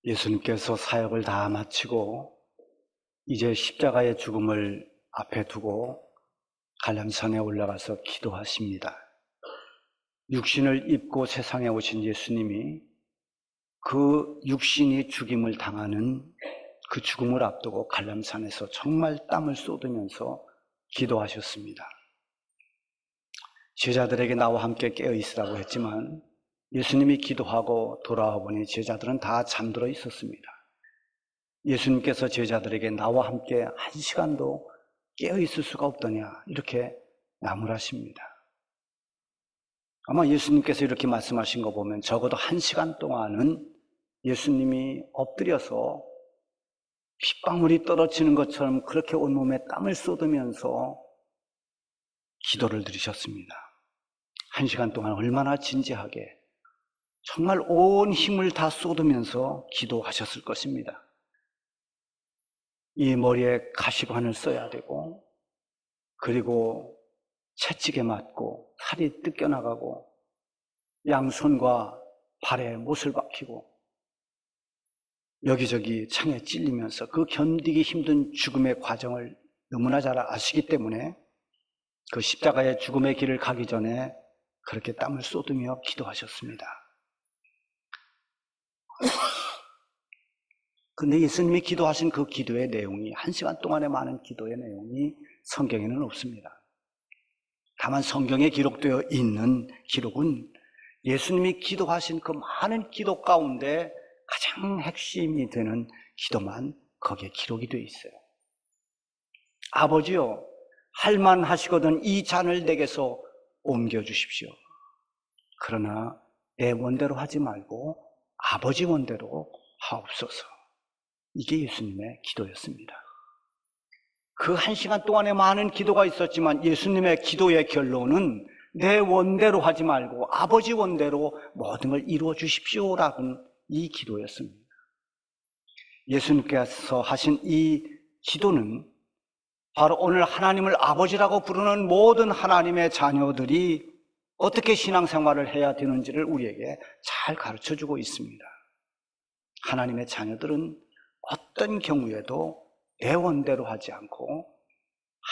예수님께서 사역을 다 마치고 이제 십자가의 죽음을 앞에 두고 갈람산에 올라가서 기도하십니다. 육신을 입고 세상에 오신 예수님이 그 육신이 죽임을 당하는 그 죽음을 앞두고 갈람산에서 정말 땀을 쏟으면서 기도하셨습니다. 제자들에게 나와 함께 깨어 있으라고 했지만 예수님이 기도하고 돌아와 보니 제자들은 다 잠들어 있었습니다. 예수님께서 제자들에게 나와 함께 한 시간도 깨어 있을 수가 없더냐 이렇게 나무라십니다. 아마 예수님께서 이렇게 말씀하신 거 보면 적어도 한 시간 동안은 예수님이 엎드려서 핏방울이 떨어지는 것처럼 그렇게 온몸에 땀을 쏟으면서 기도를 드리셨습니다. 한 시간 동안 얼마나 진지하게 정말 온 힘을 다 쏟으면서 기도하셨을 것입니다. 이 머리에 가시관을 써야 되고, 그리고 채찍에 맞고 살이 뜯겨나가고 양손과 발에 못을 박히고 여기저기 창에 찔리면서 그 견디기 힘든 죽음의 과정을 너무나 잘 아시기 때문에 그 십자가의 죽음의 길을 가기 전에 그렇게 땀을 쏟으며 기도하셨습니다. 근데 예수님이 기도하신 그 기도의 내용이, 한 시간 동안의 많은 기도의 내용이 성경에는 없습니다. 다만 성경에 기록되어 있는 기록은 예수님이 기도하신 그 많은 기도 가운데 가장 핵심이 되는 기도만 거기에 기록이 되어 있어요. 아버지요, 할만하시거든 이 잔을 내게서 옮겨주십시오. 그러나 내 원대로 하지 말고 아버지 원대로 하옵소서. 이게 예수님의 기도였습니다. 그 한 시간 동안에 많은 기도가 있었지만 예수님의 기도의 결론은 내 원대로 하지 말고 아버지 원대로 모든 걸 이루어 주십시오라는 이 기도였습니다. 예수님께서 하신 이 기도는 바로 오늘 하나님을 아버지라고 부르는 모든 하나님의 자녀들이 어떻게 신앙생활을 해야 되는지를 우리에게 잘 가르쳐주고 있습니다. 하나님의 자녀들은 어떤 경우에도 내 원대로 하지 않고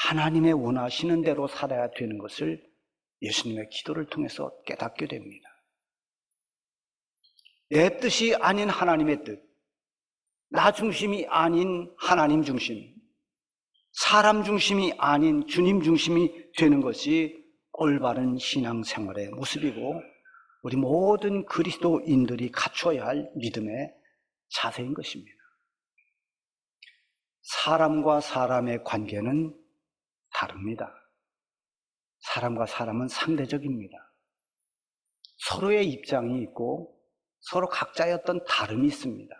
하나님의 원하시는 대로 살아야 되는 것을 예수님의 기도를 통해서 깨닫게 됩니다. 내 뜻이 아닌 하나님의 뜻, 나 중심이 아닌 하나님 중심, 사람 중심이 아닌 주님 중심이 되는 것이 올바른 신앙생활의 모습이고 우리 모든 그리스도인들이 갖춰야 할 믿음의 자세인 것입니다. 사람과 사람의 관계는 다릅니다. 사람과 사람은 상대적입니다. 서로의 입장이 있고 서로 각자의 어떤 다름이 있습니다.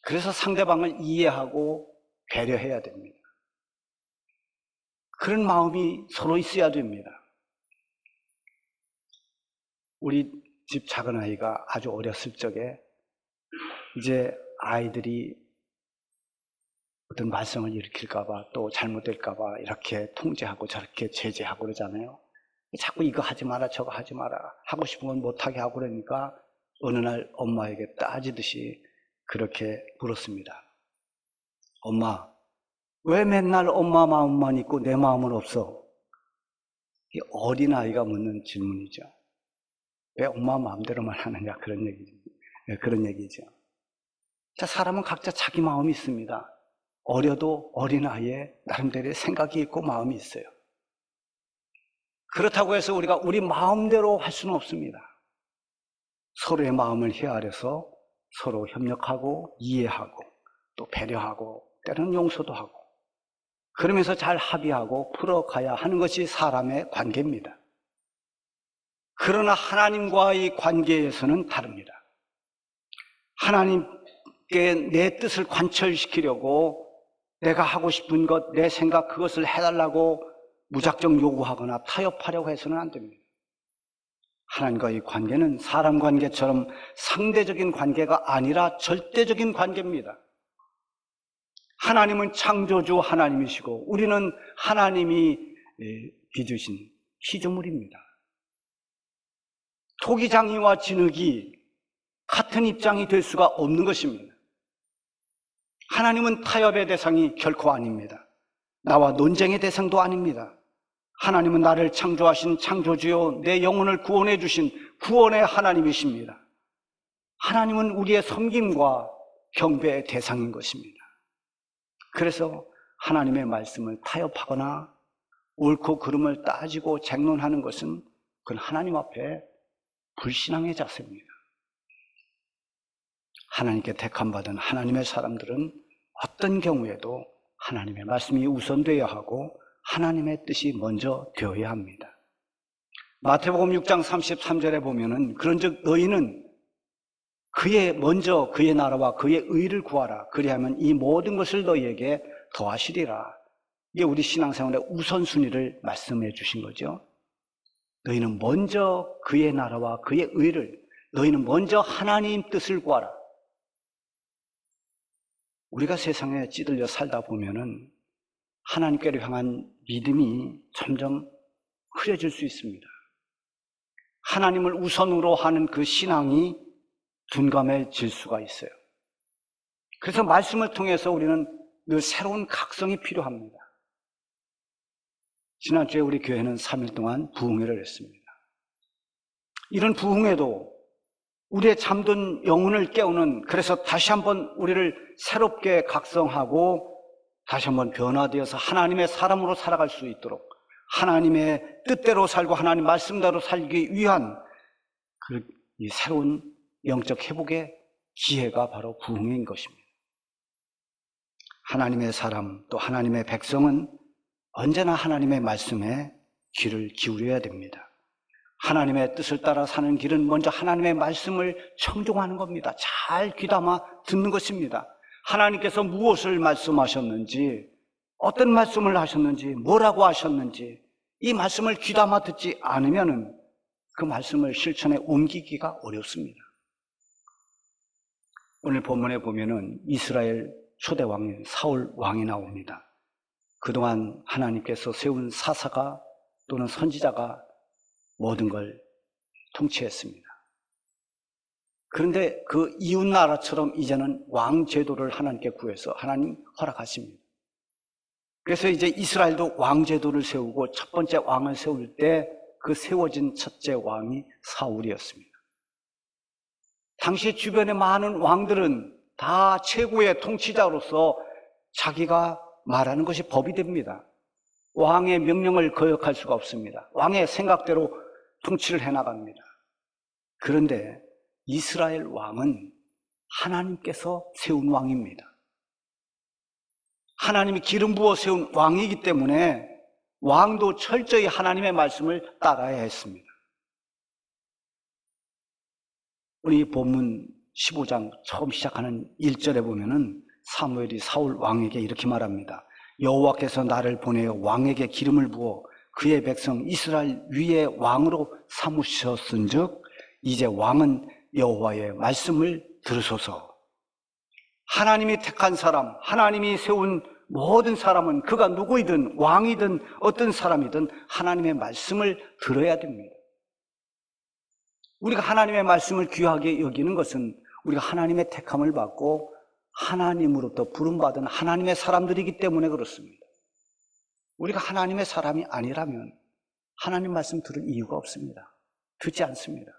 그래서 상대방을 이해하고 배려해야 됩니다. 그런 마음이 서로 있어야 됩니다. 우리 집 작은 아이가 아주 어렸을 적에 이제 아이들이 어떤 말썽을 일으킬까봐 또 잘못될까봐 이렇게 통제하고 저렇게 제재하고 그러잖아요. 자꾸 이거 하지 마라 저거 하지 마라 하고 싶은 건 못하게 하고 그러니까 어느 날 엄마에게 따지듯이 그렇게 물었습니다. 엄마, 왜 맨날 엄마 마음만 있고 내 마음은 없어? 이 어린아이가 묻는 질문이죠. 왜 엄마 마음대로만 하느냐 그런 얘기죠. 자, 사람은 각자 자기 마음이 있습니다. 어려도 어린아이의 나름대로의 생각이 있고 마음이 있어요. 그렇다고 해서 우리가 우리 마음대로 할 수는 없습니다. 서로의 마음을 헤아려서 서로 협력하고 이해하고 또 배려하고 때로는 용서도 하고 그러면서 잘 합의하고 풀어가야 하는 것이 사람의 관계입니다. 그러나 하나님과의 관계에서는 다릅니다. 하나님께 내 뜻을 관철시키려고 내가 하고 싶은 것, 내 생각 그것을 해달라고 무작정 요구하거나 타협하려고 해서는 안 됩니다. 하나님과의 관계는 사람 관계처럼 상대적인 관계가 아니라 절대적인 관계입니다. 하나님은 창조주 하나님이시고 우리는 하나님이 빚으신 피조물입니다. 토기장이와 진흙이 같은 입장이 될 수가 없는 것입니다. 하나님은 타협의 대상이 결코 아닙니다. 나와 논쟁의 대상도 아닙니다. 하나님은 나를 창조하신 창조주요 내 영혼을 구원해 주신 구원의 하나님이십니다. 하나님은 우리의 섬김과 경배의 대상인 것입니다. 그래서 하나님의 말씀을 타협하거나 옳고 그름을 따지고 쟁론하는 것은 그건 하나님 앞에 불신앙의 자세입니다. 하나님께 택함받은 하나님의 사람들은 어떤 경우에도 하나님의 말씀이 우선되어야 하고 하나님의 뜻이 먼저 되어야 합니다. 마태복음 6장 33절에 보면은 그런즉 너희는 먼저 그의 나라와 그의 의를 구하라. 그리하면 이 모든 것을 너희에게 더하시리라. 이게 우리 신앙생활의 우선순위를 말씀해 주신 거죠. 너희는 먼저 그의 나라와 그의 의를, 너희는 먼저 하나님 뜻을 구하라. 우리가 세상에 찌들려 살다 보면은 하나님께로 향한 믿음이 점점 흐려질 수 있습니다. 하나님을 우선으로 하는 그 신앙이 둔감해질 수가 있어요. 그래서 말씀을 통해서 우리는 늘 새로운 각성이 필요합니다. 지난주에 우리 교회는 3일 동안 부흥회를 했습니다. 이런 부흥회도 우리의 잠든 영혼을 깨우는, 그래서 다시 한번 우리를 새롭게 각성하고 다시 한번 변화되어서 하나님의 사람으로 살아갈 수 있도록 하나님의 뜻대로 살고 하나님 말씀대로 살기 위한 이 새로운 영적 회복의 기회가 바로 부흥회인 것입니다. 하나님의 사람 또 하나님의 백성은 언제나 하나님의 말씀에 귀를 기울여야 됩니다. 하나님의 뜻을 따라 사는 길은 먼저 하나님의 말씀을 청종하는 겁니다. 잘 귀담아 듣는 것입니다. 하나님께서 무엇을 말씀하셨는지, 어떤 말씀을 하셨는지, 뭐라고 하셨는지 이 말씀을 귀담아 듣지 않으면 그 말씀을 실천에 옮기기가 어렵습니다. 오늘 본문에 보면은 이스라엘 초대 왕인 사울 왕이 나옵니다. 그동안 하나님께서 세운 사사가 또는 선지자가 모든 걸 통치했습니다. 그런데 그 이웃 나라처럼 이제는 왕 제도를 하나님께 구해서 하나님 허락하십니다. 그래서 이제 이스라엘도 왕 제도를 세우고 첫 번째 왕을 세울 때 그 세워진 첫째 왕이 사울이었습니다. 당시 주변의 많은 왕들은 다 최고의 통치자로서 자기가 말하는 것이 법이 됩니다. 왕의 명령을 거역할 수가 없습니다. 왕의 생각대로 통치를 해나갑니다. 그런데 이스라엘 왕은 하나님께서 세운 왕입니다. 하나님이 기름 부어 세운 왕이기 때문에 왕도 철저히 하나님의 말씀을 따라야 했습니다. 우리 본문 15장 처음 시작하는 1절에 보면은 사무엘이 사울 왕에게 이렇게 말합니다. 여호와께서 나를 보내어 왕에게 기름을 부어 그의 백성 이스라엘 위에 왕으로 삼으셨은즉 이제 왕은 여호와의 말씀을 들으소서. 하나님이 택한 사람, 하나님이 세운 모든 사람은 그가 누구이든 왕이든 어떤 사람이든 하나님의 말씀을 들어야 됩니다. 우리가 하나님의 말씀을 귀하게 여기는 것은 우리가 하나님의 택함을 받고 하나님으로부터 부름받은 하나님의 사람들이기 때문에 그렇습니다. 우리가 하나님의 사람이 아니라면 하나님 말씀 들을 이유가 없습니다. 듣지 않습니다.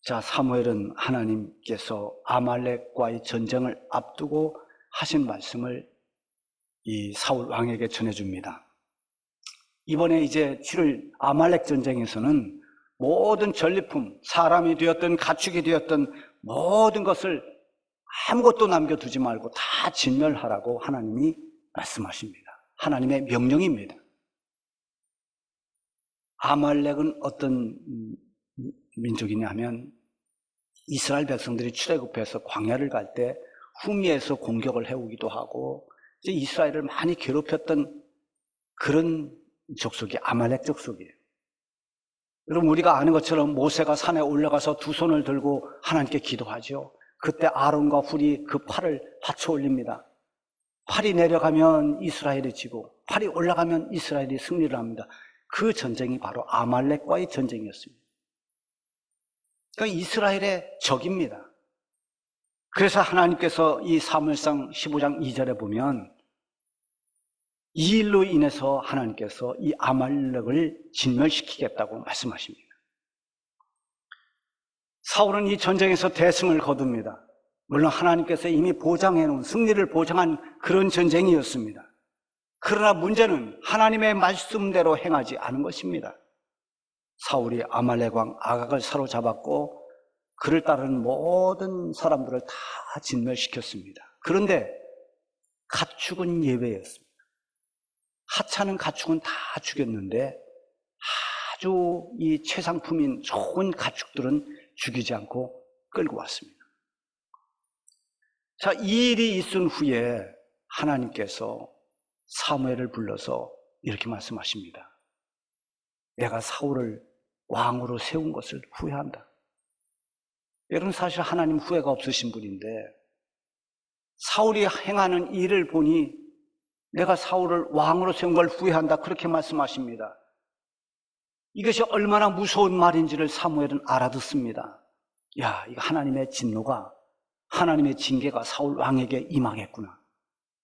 자, 사무엘은 하나님께서 아말렉과의 전쟁을 앞두고 하신 말씀을 이 사울 왕에게 전해줍니다. 이번에 이제 치를 아말렉 전쟁에서는 모든 전리품, 사람이 되었든 가축이 되었든 모든 것을 아무것도 남겨두지 말고 다 진멸하라고 하나님이 말씀하십니다. 하나님의 명령입니다. 아말렉은 어떤 민족이냐면 이스라엘 백성들이 출애굽해서 광야를 갈 때 후미에서 공격을 해오기도 하고 이제 이스라엘을 많이 괴롭혔던 그런 족속이 아말렉 족속이에요. 여러분, 우리가 아는 것처럼 모세가 산에 올라가서 두 손을 들고 하나님께 기도하죠. 그때 아론과 훌이 그 팔을 받쳐 올립니다. 팔이 내려가면 이스라엘이 지고 팔이 올라가면 이스라엘이 승리를 합니다. 그 전쟁이 바로 아말렉과의 전쟁이었습니다. 그러니까 이스라엘의 적입니다. 그래서 하나님께서 이 사무엘상 15장 2절에 보면 이 일로 인해서 하나님께서 이 아말렉을 진멸시키겠다고 말씀하십니다. 사울은 이 전쟁에서 대승을 거둡니다. 물론 하나님께서 이미 보장해 놓은 승리를 보장한 그런 전쟁이었습니다. 그러나 문제는 하나님의 말씀대로 행하지 않은 것입니다. 사울이 아말렉 왕 아각을 사로잡았고 그를 따르는 모든 사람들을 다 진멸시켰습니다. 그런데 가축은 예외였습니다. 하찮은 가축은 다 죽였는데 아주 이 최상품인 좋은 가축들은 죽이지 않고 끌고 왔습니다. 자, 이 일이 있은 후에 하나님께서 사무엘을 불러서 이렇게 말씀하십니다. 내가 사울을 왕으로 세운 것을 후회한다. 여러분, 사실 하나님 후회가 없으신 분인데 사울이 행하는 일을 보니 내가 사울을 왕으로 세운 걸 후회한다, 그렇게 말씀하십니다. 이것이 얼마나 무서운 말인지를 사무엘은 알아듣습니다. 야, 이거 하나님의 진노가, 하나님의 징계가 사울 왕에게 임하겠구나.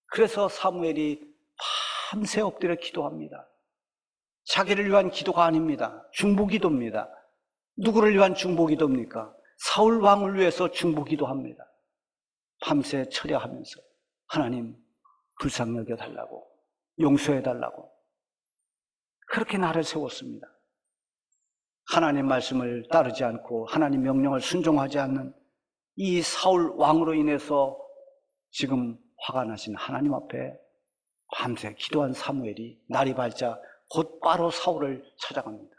그래서 사무엘이 밤새 엎드려 기도합니다. 자기를 위한 기도가 아닙니다. 중보기도입니다. 누구를 위한 중보기도입니까? 사울 왕을 위해서 중보기도합니다. 밤새 철야하면서 하나님 불쌍히 여겨달라고, 용서해달라고, 그렇게 나를 세웠습니다. 하나님 말씀을 따르지 않고 하나님 명령을 순종하지 않는 이 사울 왕으로 인해서 지금 화가 나신 하나님 앞에 밤새 기도한 사무엘이 날이 밝자 곧바로 사울을 찾아갑니다.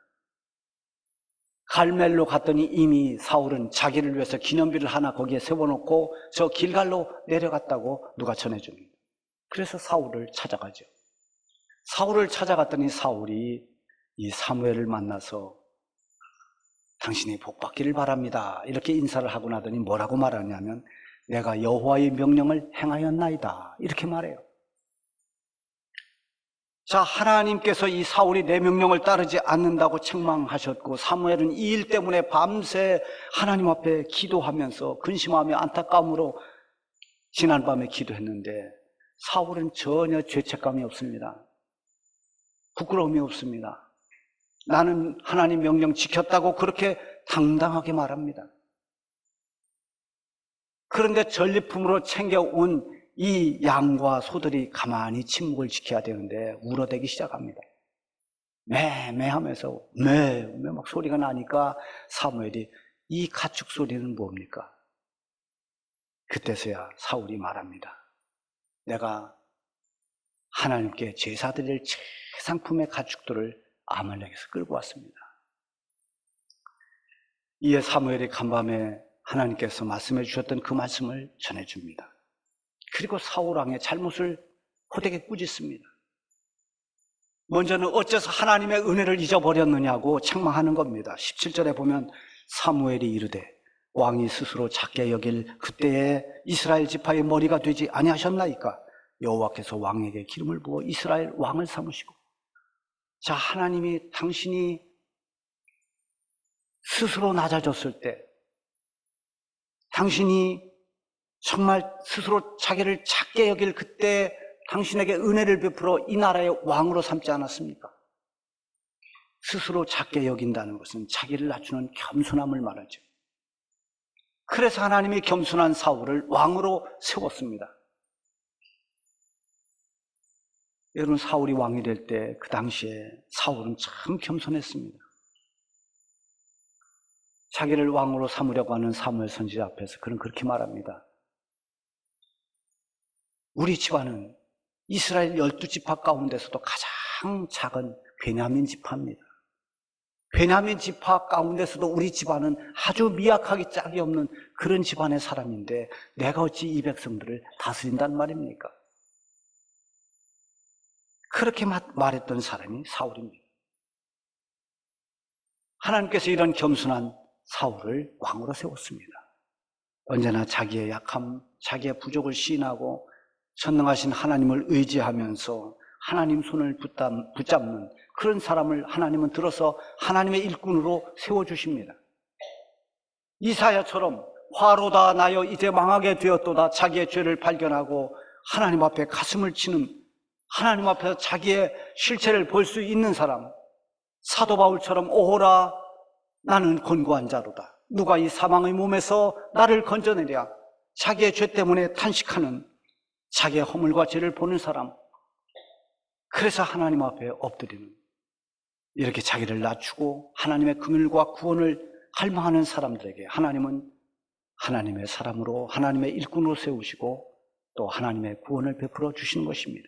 갈멜로 갔더니 이미 사울은 자기를 위해서 기념비를 하나 거기에 세워놓고 저 길갈로 내려갔다고 누가 전해줍니다. 그래서 사울을 찾아가죠. 사울을 찾아갔더니 사울이 이 사무엘을 만나서 당신이 복받기를 바랍니다, 이렇게 인사를 하고 나더니 뭐라고 말하냐면 내가 여호와의 명령을 행하였나이다, 이렇게 말해요. 자, 하나님께서 이 사울이 내 명령을 따르지 않는다고 책망하셨고 사무엘은 이 일 때문에 밤새 하나님 앞에 기도하면서 근심하며 안타까움으로 지난밤에 기도했는데 사울은 전혀 죄책감이 없습니다. 부끄러움이 없습니다. 나는 하나님 명령 지켰다고 그렇게 당당하게 말합니다. 그런데 전리품으로 챙겨온 이 양과 소들이 가만히 침묵을 지켜야 되는데 울어대기 시작합니다. 매매하면서 매매 막 소리가 나니까 사무엘이 이 가축 소리는 뭡니까? 그때서야 사울이 말합니다. 내가 하나님께 제사 드릴 최상품의 가축들을 아말렉에서 끌고 왔습니다. 이에 사무엘이 간밤에 하나님께서 말씀해 주셨던 그 말씀을 전해줍니다. 그리고 사울 왕의 잘못을 호되게 꾸짖습니다. 먼저는 어째서 하나님의 은혜를 잊어버렸느냐고 책망하는 겁니다. 17절에 보면 사무엘이 이르되 왕이 스스로 작게 여길 그때에 이스라엘 지파의 머리가 되지 아니하셨나이까? 여호와께서 왕에게 기름을 부어 이스라엘 왕을 삼으시고. 자, 하나님이 당신이 스스로 낮아졌을 때, 당신이 정말 스스로 자기를 작게 여길 그때 당신에게 은혜를 베풀어 이 나라의 왕으로 삼지 않았습니까? 스스로 작게 여긴다는 것은 자기를 낮추는 겸손함을 말하죠. 그래서 하나님이 겸손한 사울을 왕으로 세웠습니다. 여러분, 사울이 왕이 될 때 그 당시에 사울은 참 겸손했습니다. 자기를 왕으로 삼으려고 하는 사무엘 선지자 앞에서 그는 그렇게 말합니다. 우리 집안은 이스라엘 12지파 가운데서도 가장 작은 베냐민 지파입니다. 베냐민 지파 가운데서도 우리 집안은 아주 미약하기 짝이 없는 그런 집안의 사람인데 내가 어찌 이 백성들을 다스린단 말입니까? 그렇게 말했던 사람이 사울입니다. 하나님께서 이런 겸손한 사울을 왕으로 세웠습니다. 언제나 자기의 약함, 자기의 부족을 시인하고 전능하신 하나님을 의지하면서 하나님 손을 붙잡는 그런 사람을 하나님은 들어서 하나님의 일꾼으로 세워주십니다. 이사야처럼 화로다 나여 이제 망하게 되었도다 자기의 죄를 발견하고 하나님 앞에 가슴을 치는, 하나님 앞에서 자기의 실체를 볼 수 있는 사람, 사도 바울처럼 오호라 나는 권고한 자로다, 누가 이 사망의 몸에서 나를 건져내랴, 자기의 죄 때문에 탄식하는, 자기의 허물과 죄를 보는 사람, 그래서 하나님 앞에 엎드리는, 이렇게 자기를 낮추고 하나님의 긍휼과 구원을 갈망하는 사람들에게 하나님은 하나님의 사람으로, 하나님의 일꾼으로 세우시고 또 하나님의 구원을 베풀어 주시는 것입니다.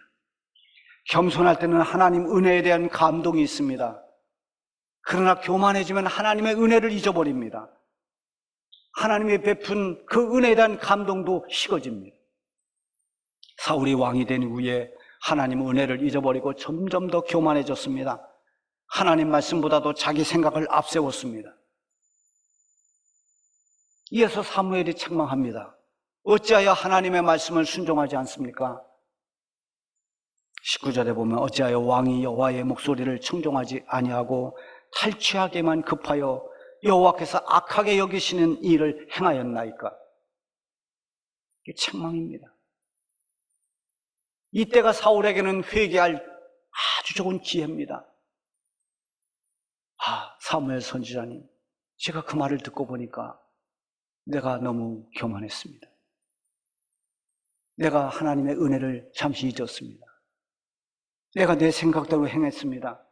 겸손할 때는 하나님 은혜에 대한 감동이 있습니다. 그러나 교만해지면 하나님의 은혜를 잊어버립니다. 하나님이 베푼 그 은혜에 대한 감동도 식어집니다. 사울이 왕이 된 후에 하나님 은혜를 잊어버리고 점점 더 교만해졌습니다. 하나님 말씀보다도 자기 생각을 앞세웠습니다. 이어서 사무엘이 책망합니다. 어찌하여 하나님의 말씀을 순종하지 않습니까? 19절에 보면 어찌하여 왕이 여호와의 목소리를 청종하지 아니하고 탈취하게만 급하여 여호와께서 악하게 여기시는 일을 행하였나이까? 이게 책망입니다. 이때가 사울에게는 회개할 아주 좋은 기회입니다. 사무엘 선지자님, 제가 그 말을 듣고 보니까 내가 너무 교만했습니다. 내가 하나님의 은혜를 잠시 잊었습니다. 내가 내 생각대로 행했습니다.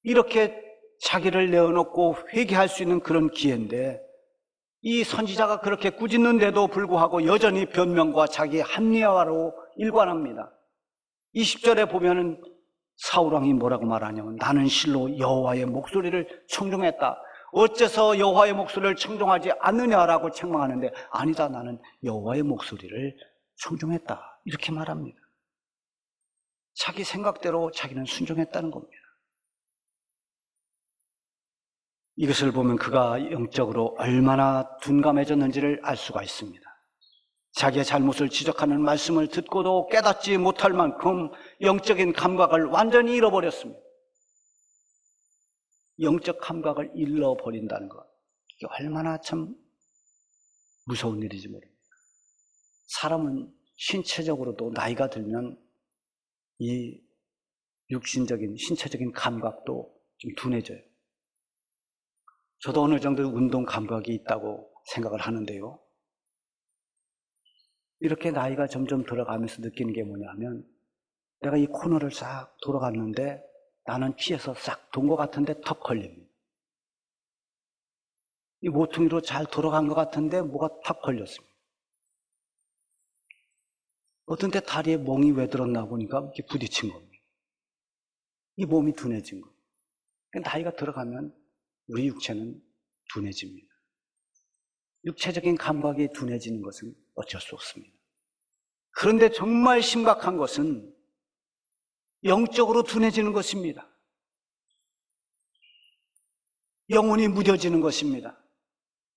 이렇게 자기를 내어놓고 회개할 수 있는 그런 기회인데, 이 선지자가 그렇게 꾸짖는데도 불구하고 여전히 변명과 자기 합리화로 일관합니다. 20절에 보면은 사울왕이 뭐라고 말하냐면 나는 실로 여호와의 목소리를 청종했다. 어째서 여호와의 목소리를 청종하지 않느냐라고 책망하는데, 아니다, 나는 여호와의 목소리를 청종했다, 이렇게 말합니다. 자기 생각대로 자기는 순종했다는 겁니다. 이것을 보면 그가 영적으로 얼마나 둔감해졌는지를 알 수가 있습니다. 자기의 잘못을 지적하는 말씀을 듣고도 깨닫지 못할 만큼 영적인 감각을 완전히 잃어버렸습니다. 영적 감각을 잃어버린다는 것, 이게 얼마나 참 무서운 일인지 모릅니다. 사람은 신체적으로도 나이가 들면 이 육신적인, 신체적인 감각도 좀 둔해져요. 저도 어느 정도 운동 감각이 있다고 생각을 하는데요, 이렇게 나이가 점점 들어가면서 느끼는 게 뭐냐면, 내가 이 코너를 싹 돌아갔는데 나는 피해서 싹 돈 것 같은데 턱 걸립니다. 이 모퉁이로 잘 돌아간 것 같은데 뭐가 탁 걸렸습니다. 어떤 때 다리에 멍이 왜 들었나 보니까 이렇게 부딪힌 겁니다. 이 몸이 둔해진 거예요. 나이가 들어가면 우리 육체는 둔해집니다. 육체적인 감각이 둔해지는 것은 어쩔 수 없습니다. 그런데 정말 심각한 것은 영적으로 둔해지는 것입니다. 영혼이 무뎌지는 것입니다.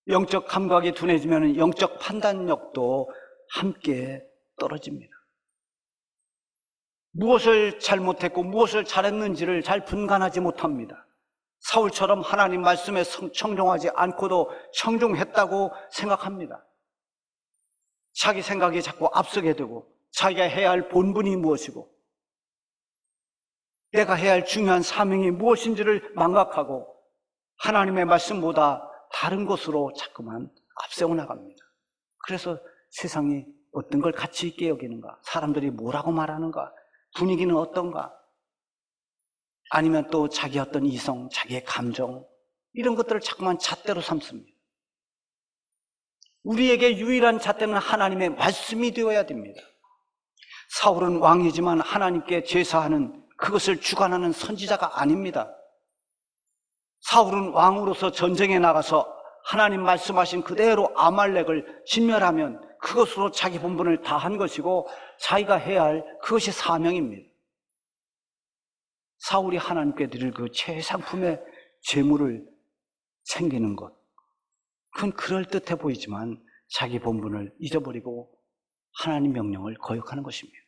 영적 감각이 둔해지면 영적 판단력도 함께 떨어집니다. 무엇을 잘못했고 무엇을 잘했는지를 잘 분간하지 못합니다. 사울처럼 하나님 말씀에 청종하지 않고도 청종했다고 생각합니다. 자기 생각이 자꾸 앞서게 되고, 자기가 해야 할 본분이 무엇이고 내가 해야 할 중요한 사명이 무엇인지를 망각하고 하나님의 말씀보다 다른 것으로 자꾸만 앞세워 나갑니다. 그래서 세상이 어떤 걸 가치 있게 여기는가, 사람들이 뭐라고 말하는가, 분위기는 어떤가, 아니면 또 자기 어떤 이성, 자기의 감정, 이런 것들을 자꾸만 잣대로 삼습니다. 우리에게 유일한 잣대는 하나님의 말씀이 되어야 됩니다. 사울은 왕이지만 하나님께 제사하는, 그것을 주관하는 선지자가 아닙니다. 사울은 왕으로서 전쟁에 나가서 하나님 말씀하신 그대로 아말렉을 진멸하면 그것으로 자기 본분을 다한 것이고 자기가 해야 할 그것이 사명입니다. 사울이 하나님께 드릴 그 최상품의 제물을 챙기는 것, 그건 그럴듯해 보이지만 자기 본분을 잊어버리고 하나님 명령을 거역하는 것입니다.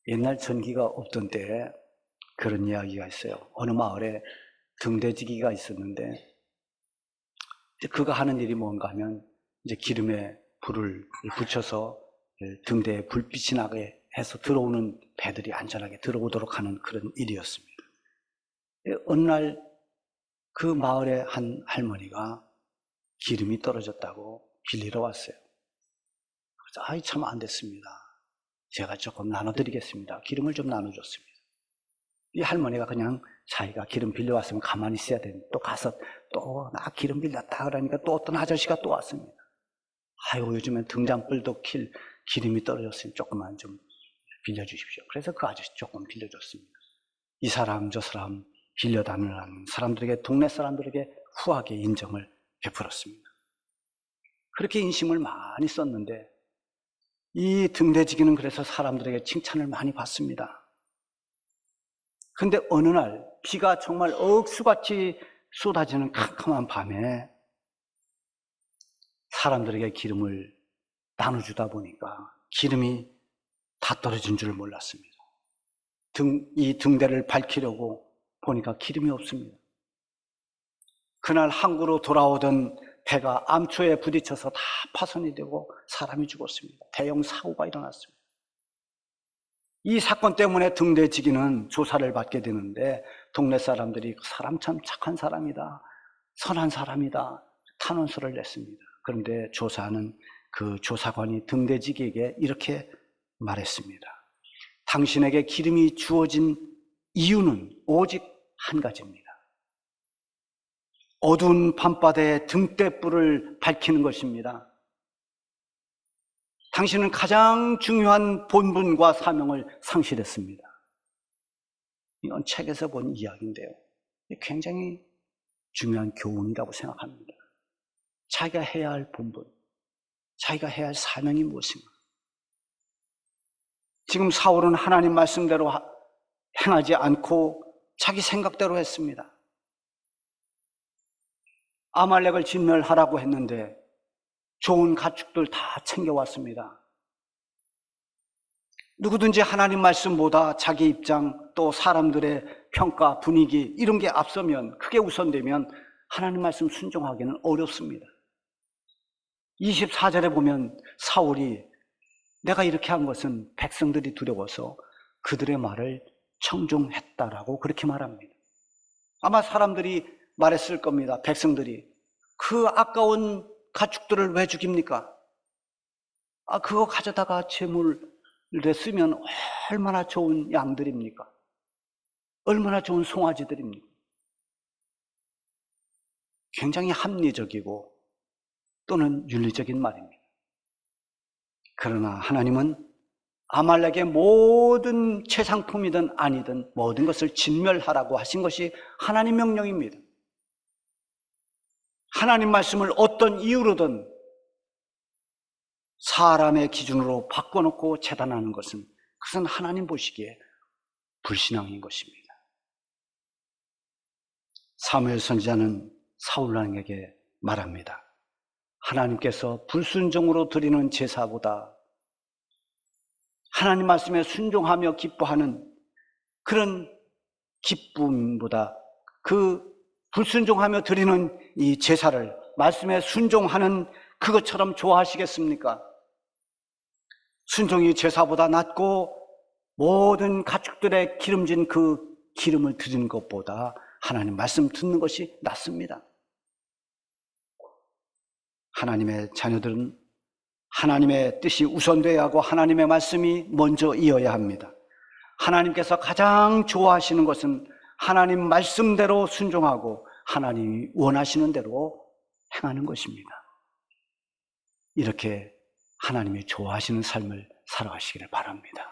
옛날 전기가 없던 때에 그런 이야기가 있어요. 어느 마을에 등대지기가 있었는데, 이제 그가 하는 일이 뭔가 하면 이제 기름에 불을 붙여서 등대에 불빛이 나게 해서 들어오는 배들이 안전하게 들어오도록 하는 그런 일이었습니다. 어느 날 그 마을의 한 할머니가 기름이 떨어졌다고 빌리러 왔어요. 그래서 아이 참 안 됐습니다. 제가 조금 나눠드리겠습니다. 기름을 좀 나눠줬습니다. 이 할머니가 그냥 자기가 기름 빌려왔으면 가만히 있어야 되는데 또 가서 또 나 기름 빌렸다 그러니까 또 어떤 아저씨가 또 왔습니다. 아이고 요즘엔 등잔불도 기름이 떨어졌으니 조금만 좀 빌려주십시오. 그래서 그 아저씨 조금 빌려줬습니다. 이 사람 저 사람 빌려달라는 사람들에게, 동네 사람들에게 후하게 인정을 베풀었습니다. 그렇게 인심을 많이 썼는데 이 등대지기는 그래서 사람들에게 칭찬을 많이 받습니다. 근데 어느 날 비가 정말 억수같이 쏟아지는 캄캄한 밤에 사람들에게 기름을 나눠주다 보니까 기름이 다 떨어진 줄 몰랐습니다. 이 등대를 밝히려고 보니까 기름이 없습니다. 그날 항구로 돌아오던 배가 암초에 부딪혀서 다 파손이 되고 사람이 죽었습니다. 대형 사고가 일어났습니다. 이 사건 때문에 등대지기는 조사를 받게 되는데 동네 사람들이 그 사람 참 착한 사람이다, 선한 사람이다 탄원서를 냈습니다. 그런데 조사하는 그 조사관이 등대지기에게 이렇게 말했습니다. 당신에게 기름이 주어진 이유는 오직 한 가지입니다. 어두운 밤바다에 등대불을 밝히는 것입니다. 당신은 가장 중요한 본분과 사명을 상실했습니다. 이건 책에서 본 이야기인데요. 굉장히 중요한 교훈이라고 생각합니다. 자기가 해야 할 본분, 자기가 해야 할 사명이 무엇인가. 지금 사울은 하나님 말씀대로 행하지 않고 자기 생각대로 했습니다. 아말렉을 진멸하라고 했는데 좋은 가축들 다 챙겨왔습니다. 누구든지 하나님 말씀보다 자기 입장 또 사람들의 평가, 분위기 이런 게 앞서면, 그게 우선되면 하나님 말씀 순종하기는 어렵습니다. 24절에 보면 사울이 내가 이렇게 한 것은 백성들이 두려워서 그들의 말을 청종했다라고 그렇게 말합니다. 아마 사람들이 말했을 겁니다. 백성들이 그 아까운 가축들을 왜 죽입니까? 그거 가져다가 제물에 쓰면 얼마나 좋은 양들입니까? 얼마나 좋은 송아지들입니까? 굉장히 합리적이고 또는 윤리적인 말입니다. 그러나 하나님은 아말렉의 모든 채상품이든 아니든 모든 것을 진멸하라고 하신 것이 하나님 명령입니다. 하나님 말씀을 어떤 이유로든 사람의 기준으로 바꿔놓고 재단하는 것은 그것은 하나님 보시기에 불신앙인 것입니다. 사무엘 선지자는 사울 왕에게 말합니다. 하나님께서 불순종으로 드리는 제사보다 하나님 말씀에 순종하며 기뻐하는 그런 기쁨보다 그 불순종하며 드리는 이 제사를 말씀에 순종하는 그것처럼 좋아하시겠습니까? 순종이 제사보다 낫고 모든 가축들의 기름진 그 기름을 드리는 것보다 하나님 말씀 듣는 것이 낫습니다. 하나님의 자녀들은 하나님의 뜻이 우선되어야 하고 하나님의 말씀이 먼저 이어야 합니다. 하나님께서 가장 좋아하시는 것은 하나님 말씀대로 순종하고 하나님이 원하시는 대로 행하는 것입니다. 이렇게 하나님이 좋아하시는 삶을 살아가시기를 바랍니다.